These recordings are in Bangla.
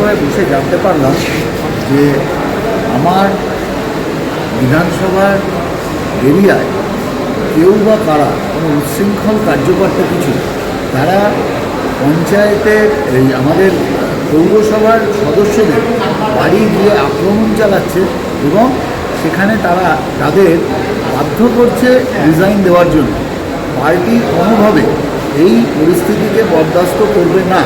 বিধানসভায় বসে জানতে পারলাম যে আমার বিধানসভার এরিয়ায় কেউ বা কারা কোনো উচ্ছৃঙ্খল কার্যকর্তা কিছু তারা পঞ্চায়েতের এই আমাদের পৌরসভার সদস্যদের বাড়ি গিয়ে আক্রমণ চালাচ্ছে এবং সেখানে তারা তাদের বাধ্য করছে রিজাইন দেওয়ার জন্য। পার্টি কোনোভাবে এই পরিস্থিতিকে বরদাস্ত করবে না।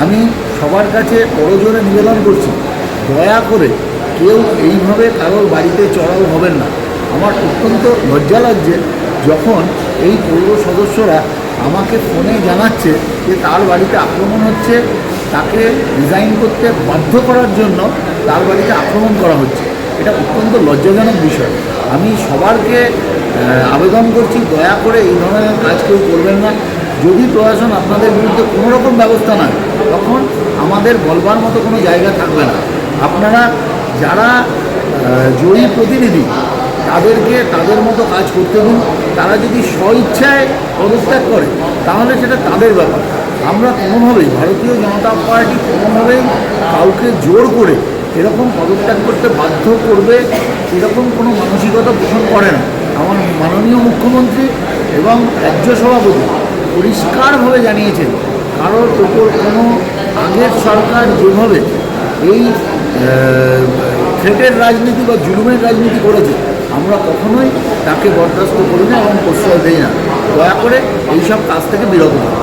আমি সবার কাছে করজোড়ে নিবেদন করছি, দয়া করে কেউ এইভাবে কারোর বাড়িতে চড়াও হবেন না। আমার অত্যন্ত লজ্জা লাগছে যখন এই পৌর সদস্যরা আমাকে ফোনে জানাচ্ছে যে তার বাড়িতে আক্রমণ হচ্ছে, তাকে রিজাইন করতে বাধ্য করার জন্য তার বাড়িতে আক্রমণ করা হচ্ছে। এটা অত্যন্ত লজ্জাজনক বিষয়। আমি সবারকে আবেদন করছি, দয়া করে এই ধরনের কাজ কেউ করবেন না। যদি প্রশাসন আপনাদের বিরুদ্ধে কোনো রকম ব্যবস্থা নেয় তখন আমাদের বলবার মতো কোনো জায়গা থাকবে না। আপনারা যারা জয়ী প্রতিনিধি তাদেরকে তাদের মতো কাজ করতে দিন। তারা যদি স্বইচ্ছায় পদত্যাগ করে তাহলে সেটা তাদের ব্যাপার। আমরা কোনোভাবেই, ভারতীয় জনতা পার্টি কোনোভাবেই কাউকে জোর করে এরকম পদত্যাগ করতে বাধ্য করবে এরকম কোনো মানসিকতা পোষণ করে না। আমার মাননীয় মুখ্যমন্ত্রী এবং রাজ্য সভাপতি পরিষ্কারভাবে জানিয়েছেন, কারোর ওপর কোনো আগের সরকার যেভাবে এই থ্রেটের রাজনীতি বা জুলুমের রাজনীতি করেছে আমরা কখনোই তাকে বরদাস্ত করি না এবং প্রশ্রয় দিই না। দয়া করে এইসব কাজ থেকে বিরত হন।